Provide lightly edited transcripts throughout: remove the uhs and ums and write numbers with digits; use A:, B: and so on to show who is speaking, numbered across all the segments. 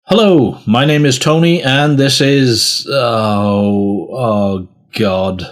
A: Hello, my name is Tony, and this is... Oh, God.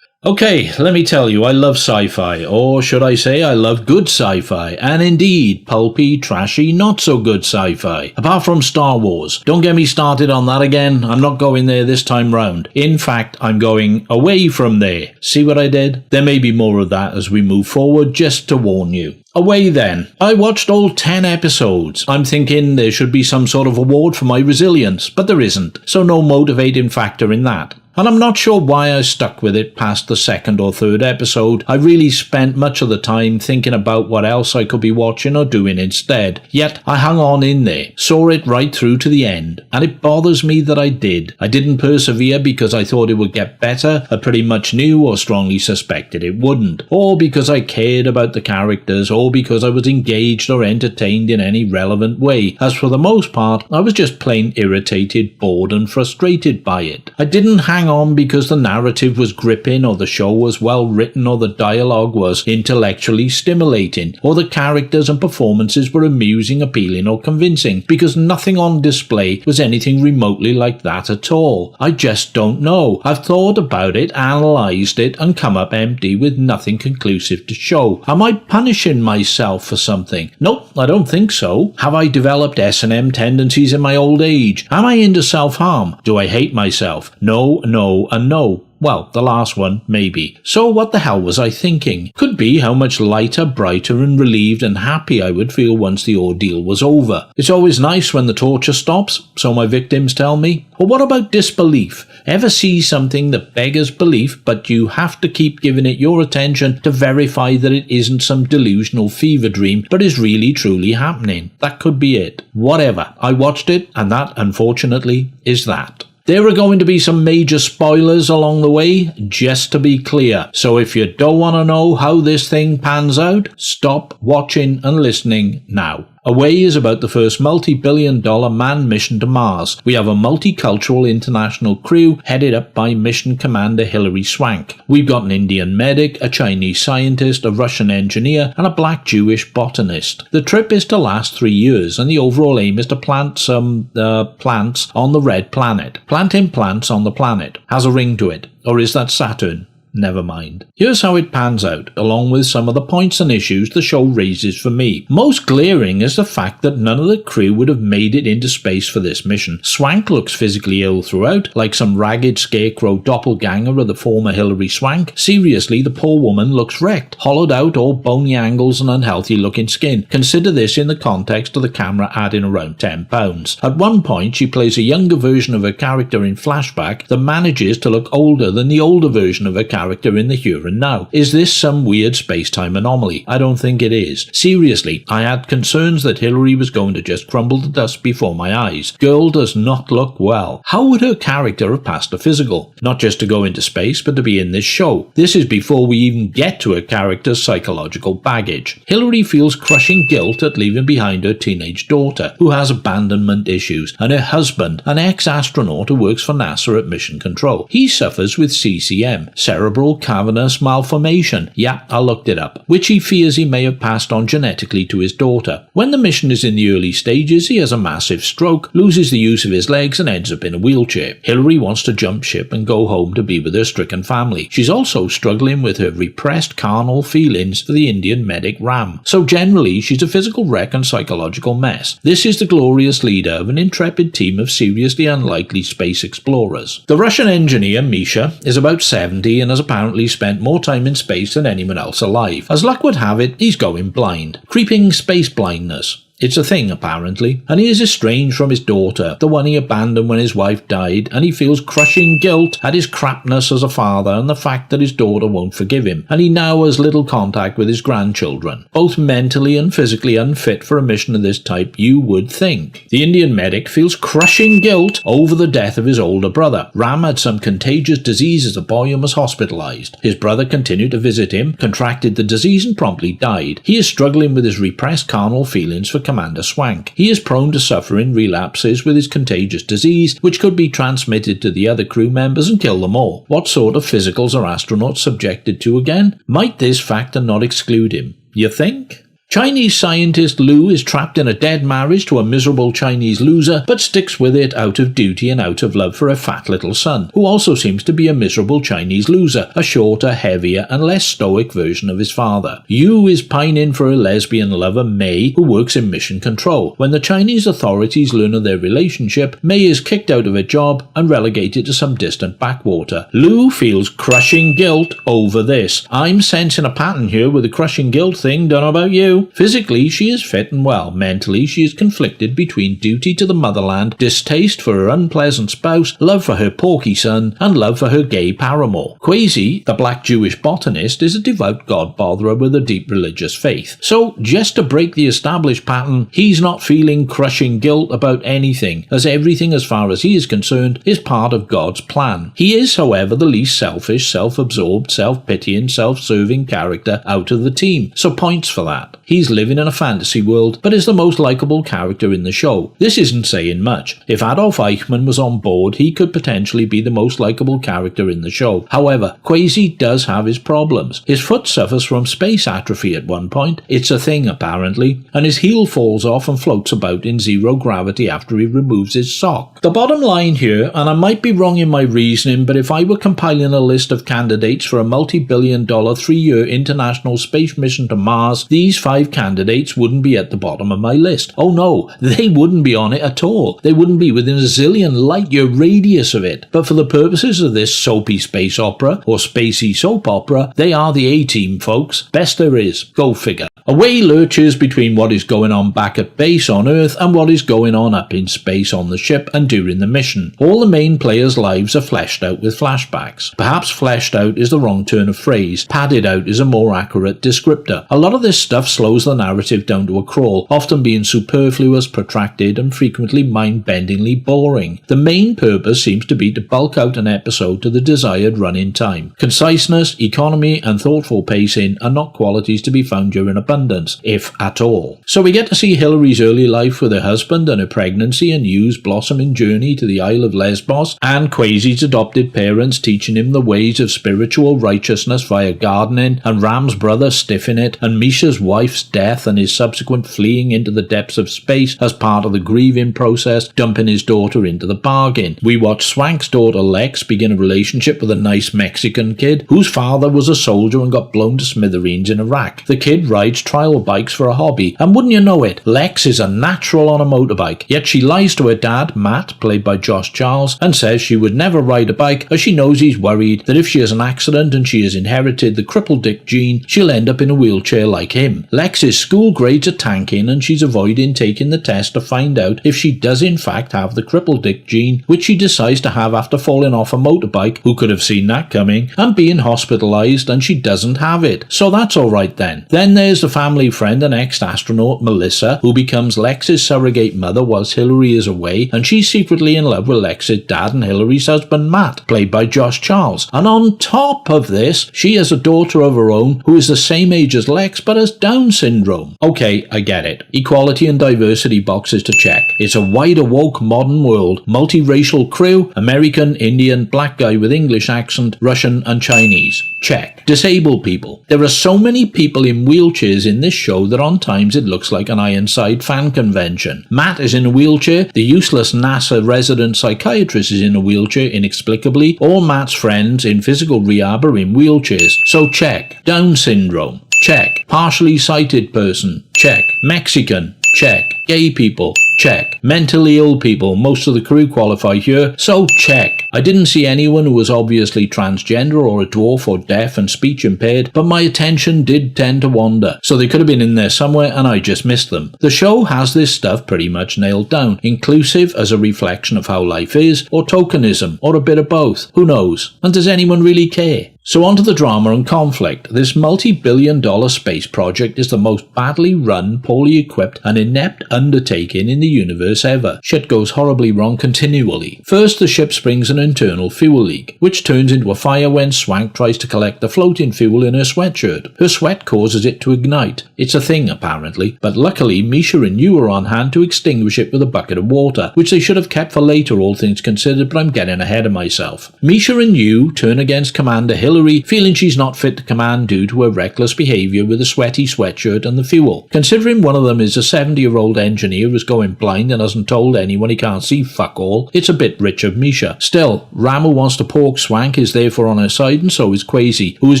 A: Okay, let me tell you, I love sci-fi, or should I say I love good sci-fi, and indeed, pulpy, trashy, not-so-good sci-fi. Apart from Star Wars. Don't get me started on that again, I'm not going there this time round. In fact, I'm going away from there. See what I did? There may be more of that as we move forward, just to warn you. Away then. I watched all 10 episodes. I'm thinking there should be some sort of award for my resilience, but there isn't, so no motivating factor in that. And I'm not sure why I stuck with it past the second or third episode. I really spent much of the time thinking about what else I could be watching or doing instead. Yet I hung on in there, saw it right through to the end, and it bothers me that I did. I didn't persevere because I thought it would get better. I pretty much knew or strongly suspected it wouldn't, or because I cared about the characters, or because I was engaged or entertained in any relevant way, as for the most part I was just plain irritated, bored and frustrated by it. I didn't hang on because the narrative was gripping, or the show was well written, or the dialogue was intellectually stimulating, or the characters and performances were amusing, appealing or convincing, because nothing on display was anything remotely like that at all. I just don't know. I've thought about it, analysed it and come up empty with nothing conclusive to show. Am I punishing myself for something? Nope, I don't think so. Have I developed S&M tendencies in my old age? Am I into self-harm? Do I hate myself? No, and no. Well, the last one, maybe. So what the hell was I thinking? Could be how much lighter, brighter and relieved and happy I would feel once the ordeal was over. It's always nice when the torture stops, so my victims tell me. Or what about disbelief? Ever see something that beggars belief, but you have to keep giving it your attention to verify that it isn't some delusional fever dream, but is really truly happening? That could be it. Whatever. I watched it, and that, unfortunately, is that. There are going to be some major spoilers along the way, just to be clear. So if you don't want to know how this thing pans out, stop watching and listening now. Away is about the first multi-billion-dollar manned mission to Mars. We have a multicultural international crew headed up by mission commander Hilary Swank. We've got an Indian medic, a Chinese scientist, a Russian engineer, and a black Jewish botanist. The trip is to last 3 years, and the overall aim is to plant some plants on the red planet. Planting plants on the planet has a ring to it. Or is that Saturn? Never mind. Here's how it pans out, along with some of the points and issues the show raises for me. Most glaring is the fact that none of the crew would have made it into space for this mission. Swank looks physically ill throughout, like some ragged scarecrow doppelganger of the former Hilary Swank. Seriously, the poor woman looks wrecked, hollowed out, all bony angles and unhealthy looking skin. Consider this in the context of the camera adding around 10 pounds. At one point, she plays a younger version of her character in flashback that manages to look older than the older version of her character in the here and now. Is this some weird space-time anomaly? I don't think it is. Seriously, I had concerns that Hilary was going to just crumble to dust before my eyes. Girl does not look well. How would her character have passed a physical? Not just to go into space, but to be in this show. This is before we even get to her character's psychological baggage. Hilary feels crushing guilt at leaving behind her teenage daughter, who has abandonment issues, and her husband, an ex-astronaut who works for NASA at Mission Control. He suffers with CCM, cerebral cavernous malformation. Yeah, I looked it up. Which he fears he may have passed on genetically to his daughter. When the mission is in the early stages, he has a massive stroke, loses the use of his legs and ends up in a wheelchair. Hilary wants to jump ship and go home to be with her stricken family. She's also struggling with her repressed carnal feelings for the Indian medic Ram. So generally, she's a physical wreck and psychological mess. This is the glorious leader of an intrepid team of seriously unlikely space explorers. The Russian engineer, Misha, is about 70 and has apparently spent more time in space than anyone else alive. As luck would have it, he's going blind. Creeping space blindness. It's a thing, apparently, and he is estranged from his daughter, the one he abandoned when his wife died, and he feels crushing guilt at his crapness as a father and the fact that his daughter won't forgive him, and he now has little contact with his grandchildren. Both mentally and physically unfit for a mission of this type, you would think. The Indian medic feels crushing guilt over the death of his older brother. Ram had some contagious disease as a boy and was hospitalized. His brother continued to visit him, contracted the disease and promptly died. He is struggling with his repressed carnal feelings for Commander Swank. He is prone to suffering relapses with his contagious disease, which could be transmitted to the other crew members and kill them all. What sort of physicals are astronauts subjected to again? Might this factor not exclude him? You think? Chinese scientist Lu is trapped in a dead marriage to a miserable Chinese loser, but sticks with it out of duty and out of love for her fat little son, who also seems to be a miserable Chinese loser, a shorter, heavier, and less stoic version of his father. Yu is pining for a lesbian lover, Mei, who works in mission control. When the Chinese authorities learn of their relationship, Mei is kicked out of her job and relegated to some distant backwater. Lu feels crushing guilt over this. I'm sensing a pattern here with the crushing guilt thing, don't know about you. Physically, she is fit and well. Mentally, she is conflicted between duty to the motherland, distaste for her unpleasant spouse, love for her porky son, and love for her gay paramour. Quasi, the black Jewish botanist, is a devout god-botherer with a deep religious faith. So, just to break the established pattern, he's not feeling crushing guilt about anything, as everything as far as he is concerned is part of God's plan. He is, however, the least selfish, self-absorbed, self-pitying, self-serving character out of the team, so points for that. He's living in a fantasy world, but is the most likeable character in the show. This isn't saying much. If Adolf Eichmann was on board, he could potentially be the most likeable character in the show. However, Quasi does have his problems. His foot suffers from space atrophy at one point. It's a thing, apparently. And his heel falls off and floats about in zero gravity after he removes his sock. The bottom line here, and I might be wrong in my reasoning, but if I were compiling a list of candidates for a multi-billion-dollar 3-year international space mission to Mars, these 5 candidates wouldn't be at the bottom of my list. Oh no, they wouldn't be on it at all. They wouldn't be within a zillion light-year radius of it. But for the purposes of this soapy space opera, or spacey soap opera, they are the A-team, folks. Best there is. Go figure. Away lurches between what is going on back at base on Earth and what is going on up in space on the ship and during the mission. All the main players' lives are fleshed out with flashbacks. Perhaps fleshed out is the wrong turn of phrase. Padded out is a more accurate descriptor. A lot of this stuff slows the narrative down to a crawl, often being superfluous, protracted, and frequently mind-bendingly boring. The main purpose seems to be to bulk out an episode to the desired run-in time. Conciseness, economy, and thoughtful pacing are not qualities to be found during abundance, if at all. So we get to see Hillary's early life with her husband and her pregnancy, and Yu's blossoming journey to the Isle of Lesbos, and Quasi's adopted parents teaching him the ways of spiritual righteousness via gardening, and Ram's brother stiffing it, and Misha's wife's death and his subsequent fleeing into the depths of space as part of the grieving process, dumping his daughter into the bargain. We watch Swank's daughter Lex begin a relationship with a nice Mexican kid whose father was a soldier and got blown to smithereens in Iraq. The kid rides trial bikes for a hobby, and wouldn't you know it, Lex is a natural on a motorbike, yet she lies to her dad, Matt, played by Josh Charles, and says she would never ride a bike as she knows he's worried that if she has an accident and she has inherited the crippled dick gene, she'll end up in a wheelchair like him. Lex's school grades are tanking and she's avoiding taking the test to find out if she does in fact have the crippled dick gene, which she decides to have after falling off a motorbike, who could have seen that coming, and being hospitalised, and she doesn't have it. So that's alright then. Then there's the family friend and ex-astronaut Melissa, who becomes Lex's surrogate mother whilst Hillary is away, and she's secretly in love with Lex's dad and Hillary's husband Matt, played by Josh Charles. And on top of this, she has a daughter of her own who is the same age as Lex but has Down syndrome. Okay, I get it. Equality and diversity boxes to check. It's a wider woke modern world. Multiracial crew, American, Indian, black guy with English accent, Russian and Chinese. Check. Disabled people. There are so many people in wheelchairs in this show that on times it looks like an Ironside fan convention. Matt is in a wheelchair, the useless NASA resident psychiatrist is in a wheelchair inexplicably, all Matt's friends in physical rehab are in wheelchairs. So check. Down syndrome. Check. Partially sighted person. Check. Mexican. Check. Gay people. Check. Mentally ill people. Most of the crew qualify here, so check. I didn't see anyone who was obviously transgender or a dwarf or deaf and speech impaired, but my attention did tend to wander, so they could have been in there somewhere and I just missed them. The show has this stuff pretty much nailed down, inclusive as a reflection of how life is, or tokenism, or a bit of both. Who knows? And does anyone really care? So on to the drama and conflict. This multi-billion-dollar space project is the most badly run, poorly equipped and inept undertaking in the universe ever. Shit goes horribly wrong continually. First, the ship springs an internal fuel leak, which turns into a fire when Swank tries to collect the floating fuel in her sweatshirt. Her sweat causes it to ignite. It's a thing apparently, but luckily Misha and Yu are on hand to extinguish it with a bucket of water, which they should have kept for later all things considered, but I'm getting ahead of myself. Misha and Yu turn against Commander Hillary Hillary, feeling she's not fit to command due to her reckless behaviour with the sweaty sweatshirt and the fuel. Considering one of them is a 70-year-old engineer who's going blind and hasn't told anyone he can't see fuck all, it's a bit rich of Misha. Still, Ram, who wants to pork swank, is therefore on her side, and so is Quasi, who is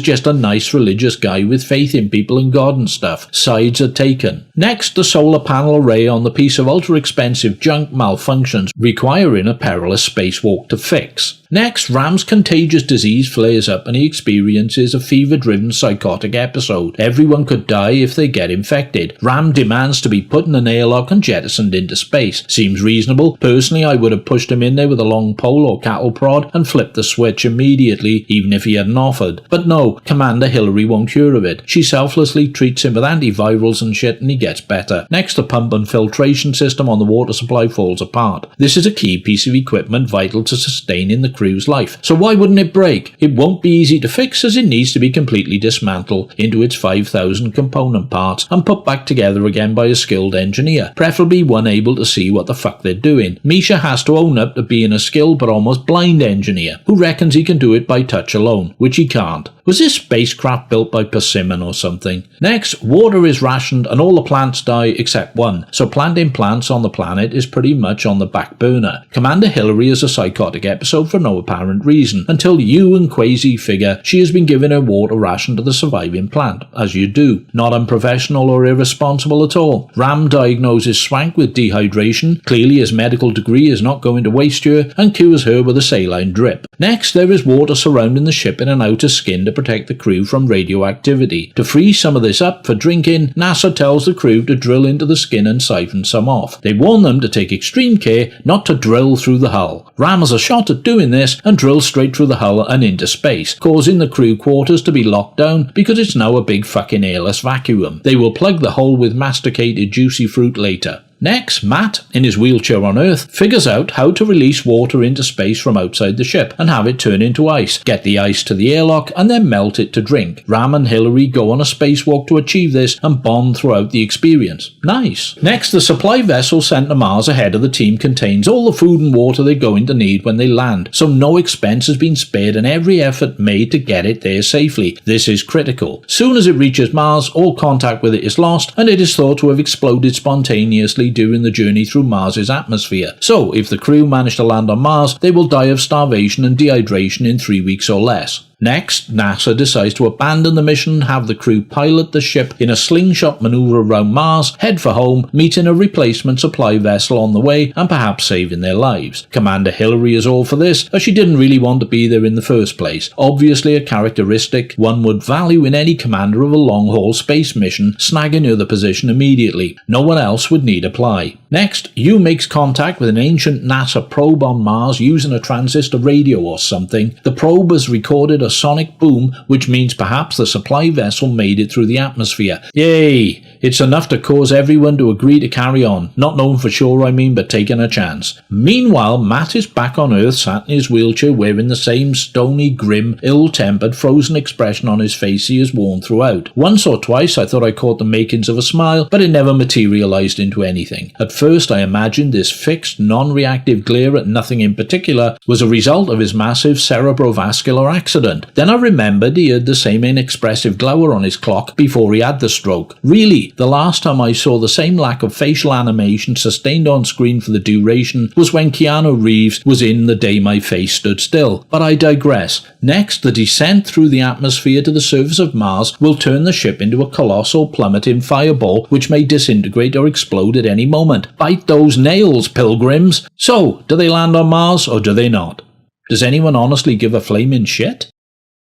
A: just a nice religious guy with faith in people and God and stuff. Sides are taken. Next, the solar panel array on the piece of ultra-expensive junk malfunctions, requiring a perilous spacewalk to fix. Next, Ram's contagious disease flares up and he experiences a fever-driven psychotic episode. Everyone could die if they get infected. Ram demands to be put in an airlock and jettisoned into space. Seems reasonable. Personally, I would have pushed him in there with a long pole or cattle prod and flipped the switch immediately, even if he hadn't offered. But no, Commander Hillary won't hear of it. She selflessly treats him with antivirals and shit and he gets better. Next, the pump and filtration system on the water supply falls apart. This is a key piece of equipment vital to sustaining the crew's life. So why wouldn't it break? It won't be easy to fix as it needs to be completely dismantled into its 5,000 component parts and put back together again by a skilled engineer, preferably one able to see what the fuck they're doing. Misha has to own up to being a skilled but almost blind engineer who reckons he can do it by touch alone, which he can't. Was this spacecraft built by Persimmon or something? Next, water is rationed and all the plants die except one, so planting plants on the planet is pretty much on the back burner. Commander Hillary is a psychotic episode for no apparent reason, until you and Quasi figure she has been given her water ration to the surviving plant, as you do. Not unprofessional or irresponsible at all. Ram diagnoses Swank with dehydration, clearly his medical degree is not going to waste here, and cures her with a saline drip. Next, there is water surrounding the ship in an outer skin to protect the crew from radioactivity. To free some of this up for drinking, NASA tells the crew to drill into the skin and siphon some off. They warn them to take extreme care not to drill through the hull. Ram has a shot at doing this and drills straight through the hull and into space, causing the crew quarters to be locked down because it's now a big fucking airless vacuum. They will plug the hole with masticated juicy fruit later. Next, Matt, in his wheelchair on Earth, figures out how to release water into space from outside the ship and have it turn into ice, get the ice to the airlock and then melt it to drink. Ram and Hillary go on a spacewalk to achieve this and bond throughout the experience. Nice. Next, the supply vessel sent to Mars ahead of the team contains all the food and water they're going to need when they land, so no expense has been spared and every effort made to get it there safely. This is critical. Soon as it reaches Mars, all contact with it is lost and it is thought to have exploded spontaneously during the journey through Mars's atmosphere. So, if the crew manage to land on Mars, they will die of starvation and dehydration in 3 weeks or less. Next, NASA decides to abandon the mission and have the crew pilot the ship in a slingshot maneuver around Mars, head for home, meeting a replacement supply vessel on the way and perhaps saving their lives. Commander Hillary is all for this, as she didn't really want to be there in the first place. Obviously a characteristic one would value in any commander of a long-haul space mission, snagging her the position immediately. No one else would need apply. Next, Yu makes contact with an ancient NASA probe on Mars using a transistor radio or something. The probe has recorded a sonic boom, which means perhaps the supply vessel made it through the atmosphere. Yay! It's enough to cause everyone to agree to carry on. Not knowing for sure, I mean, but taking a chance. Meanwhile, Matt is back on Earth, sat in his wheelchair, wearing the same stony, grim, ill-tempered, frozen expression on his face he has worn throughout. Once or twice I thought I caught the makings of a smile, but it never materialized into anything. At first I imagined this fixed, non-reactive glare at nothing in particular was a result of his massive cerebrovascular accident. Then I remembered he had the same inexpressive glower on his clock before he had the stroke. Really, the last time I saw the same lack of facial animation sustained on screen for the duration was when Keanu Reeves was in The Day My Face Stood Still. But I digress. Next, the descent through the atmosphere to the surface of Mars will turn the ship into a colossal plummeting fireball which may disintegrate or explode at any moment. Bite those nails, pilgrims! So, do they land on Mars or do they not? Does anyone honestly give a flaming shit?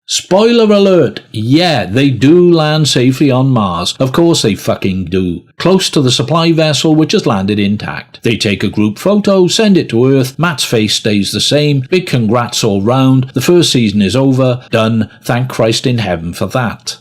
A: Spoiler alert! Yeah, they do land safely on Mars. Of course they fucking do. Close to the supply vessel which has landed intact. They take a group photo, send it to Earth, Matt's face stays the same, big congrats all round, the first season is over, done, thank Christ in heaven for that.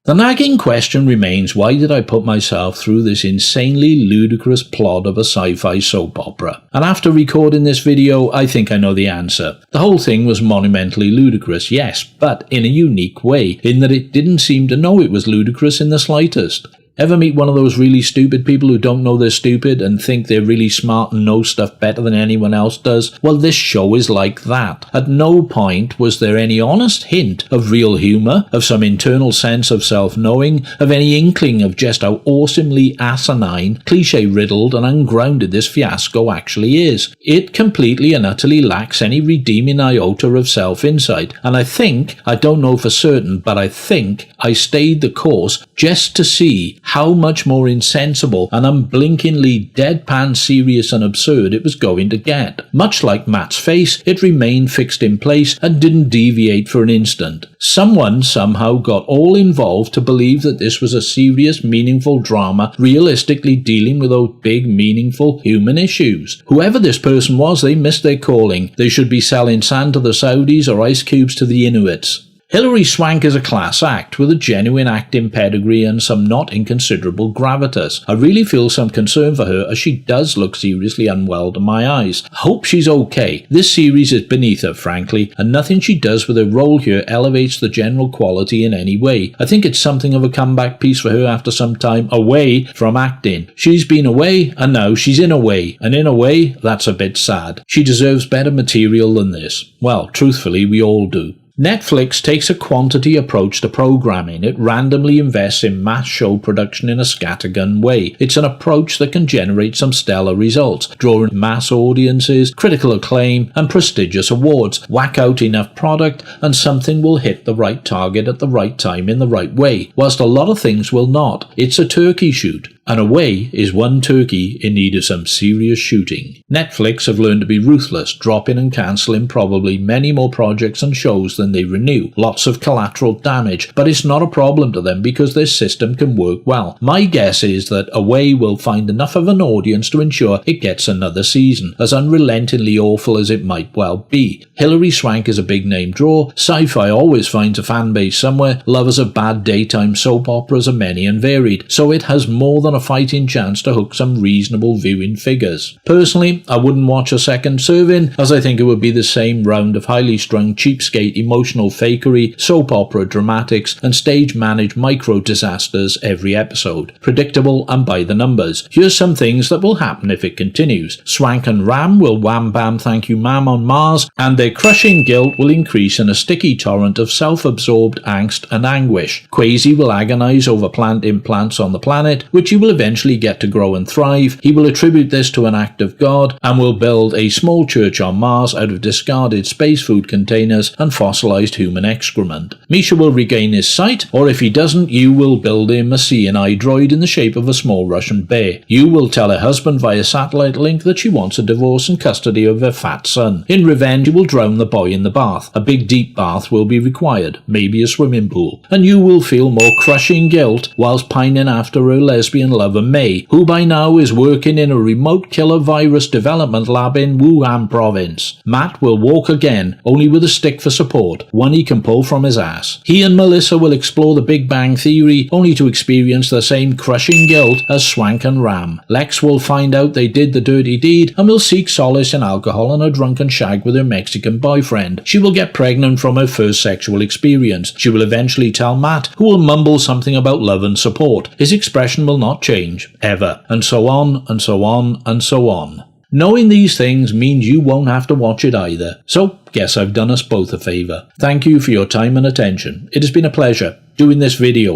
A: The nagging question remains, why did I put myself through this insanely ludicrous plot of a sci-fi soap opera? And after recording this video, I think I know the answer. The whole thing was monumentally ludicrous, yes, but in a unique way, in that it didn't seem to know it was ludicrous in the slightest. Ever meet one of those really stupid people who don't know they're stupid and think they're really smart and know stuff better than anyone else does? Well, this show is like that. At no point was there any honest hint of real humour, of some internal sense of self-knowing, of any inkling of just how awesomely asinine, cliche-riddled and ungrounded this fiasco actually is. It completely and utterly lacks any redeeming iota of self-insight, and I don't know for certain, but I think I stayed the course just to see how much more insensible and unblinkingly deadpan serious and absurd it was going to get. Much like Matt's face, it remained fixed in place and didn't deviate for an instant. Someone somehow got all involved to believe that this was a serious, meaningful drama realistically dealing with those big, meaningful human issues. Whoever this person was, they missed their calling. They should be selling sand to the Saudis or ice cubes to the Inuits. Hilary Swank is a class act with a genuine acting pedigree and some not inconsiderable gravitas. I really feel some concern for her as she does look seriously unwell to my eyes. I hope she's okay. This series is beneath her, frankly, and nothing she does with her role here elevates the general quality in any way. I think it's something of a comeback piece for her after some time away from acting. She's been away, and now she's in a way, and in a way, that's a bit sad. She deserves better material than this. Well, truthfully, we all do. Netflix takes a quantity approach to programming. It randomly invests in mass show production in a scattergun way. It's an approach that can generate some stellar results, drawing mass audiences, critical acclaim, and prestigious awards. Whack out enough product, and something will hit the right target at the right time in the right way, whilst a lot of things will not. It's a turkey shoot. And away is one turkey in need of some serious shooting. Netflix have learned to be ruthless, dropping and cancelling probably many more projects and shows than they renew. Lots of collateral damage, but it's not a problem to them because their system can work well. My guess is that Away will find enough of an audience to ensure it gets another season, as unrelentingly awful as it might well be. Hilary Swank is a big name draw. Sci-Fi always finds a fan base somewhere. Lovers of bad daytime soap operas are many and varied, so it has more than a fighting chance to hook some reasonable viewing figures. Personally, I wouldn't watch a second serving, as I think it would be the same round of highly strung cheapskate emotional fakery, soap opera dramatics, and stage-managed micro-disasters every episode. Predictable and by the numbers. Here's some things that will happen if it continues. Swank and Ram will wham-bam thank you ma'am on Mars, and their crushing guilt will increase in a sticky torrent of self-absorbed angst and anguish. Quasi will agonize over plant implants on the planet, which he will eventually get to grow and thrive. He will attribute this to an act of God, and will build a small church on Mars out of discarded space food containers and fossilized human excrement. Misha will regain his sight, or if he doesn't, you will build him a CNI droid in the shape of a small Russian bear. You will tell her husband via satellite link that she wants a divorce and custody of her fat son. In revenge, you will drown the boy in the bath. A big deep bath will be required, maybe a swimming pool, and you will feel more crushing guilt whilst pining after her lesbian lover May, who by now is working in a remote killer virus development lab in Wuhan province. Matt will walk again, only with a stick for support, one he can pull from his ass. He and Melissa will explore the Big Bang Theory, only to experience the same crushing guilt as Swank and Ram. Lex will find out they did the dirty deed, and will seek solace in alcohol and a drunken shag with her Mexican boyfriend. She will get pregnant from her first sexual experience. She will eventually tell Matt, who will mumble something about love and support. His expression will not change, ever, and so on, and so on, and so on. Knowing these things means you won't have to watch it either, so guess I've done us both a favour. Thank you for your time and attention. It has been a pleasure. Doing this video,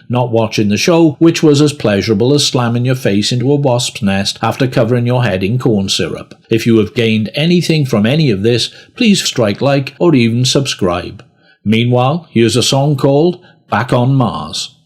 A: not watching the show, which was as pleasurable as slamming your face into a wasp's nest after covering your head in corn syrup. If you have gained anything from any of this, please strike like or even subscribe. Meanwhile, here's a song called Back on Mars.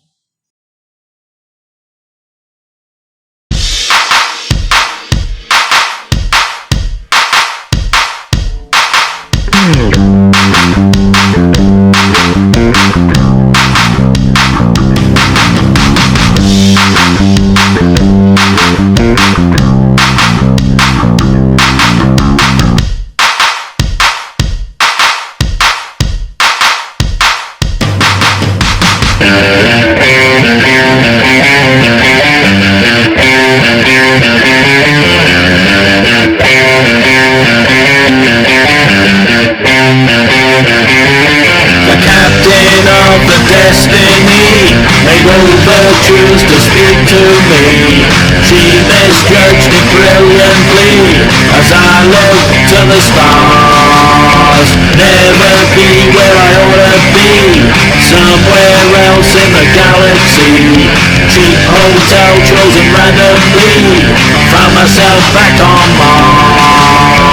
A: The captain of the Destiny made overtures to speak to me. She misjudged it brilliantly as I look to the stars. Never be where I ought to be, somewhere else in the galaxy. Cheap hotel chosen randomly, found myself back on Mars.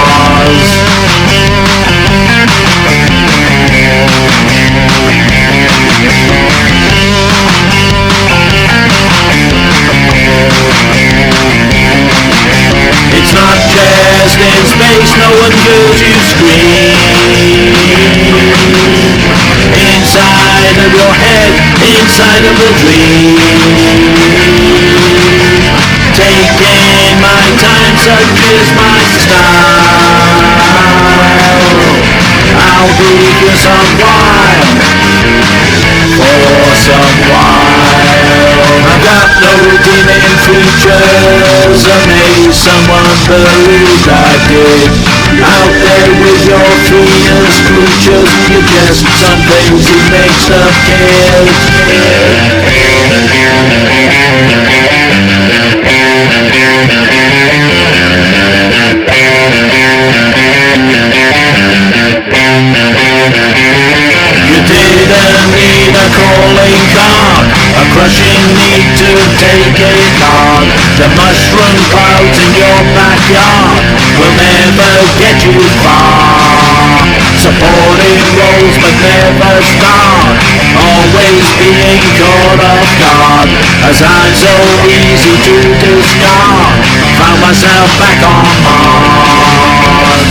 A: It's not just in space, no one hears you scream. Inside of your head, inside of a dream. Taking my time, such is my style. I'll be here some while, for some while. I've got no redeeming features, amazed someone believed I did. Out there with your three-year scoochers, you're just some crazy mixed up kid. You didn't need a calling card, a crushing need to take it on. The mushroom clouds in your backyard will never get you far. Supporting roles but never start, always being caught off guard. As I'm so easy to discard, found myself back on Mars.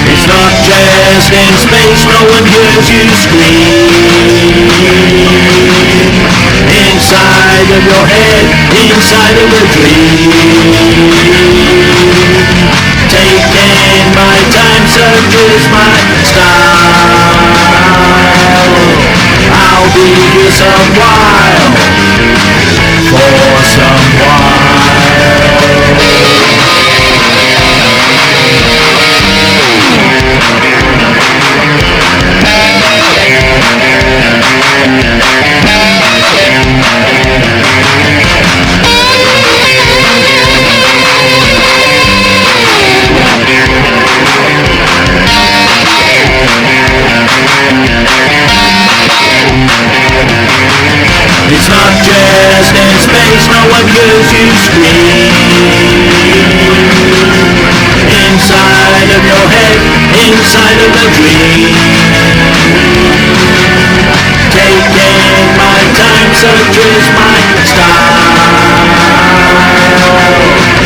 A: It's not just in space, no one hears you scream. Inside of your head, inside of a dream. Taking my time, such is my style. I'll be here some while, for some while. It's not just in space, no one hears you scream. Inside of your head, inside of a dream. Taking my time, such is my style.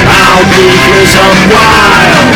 A: I'll be here some while,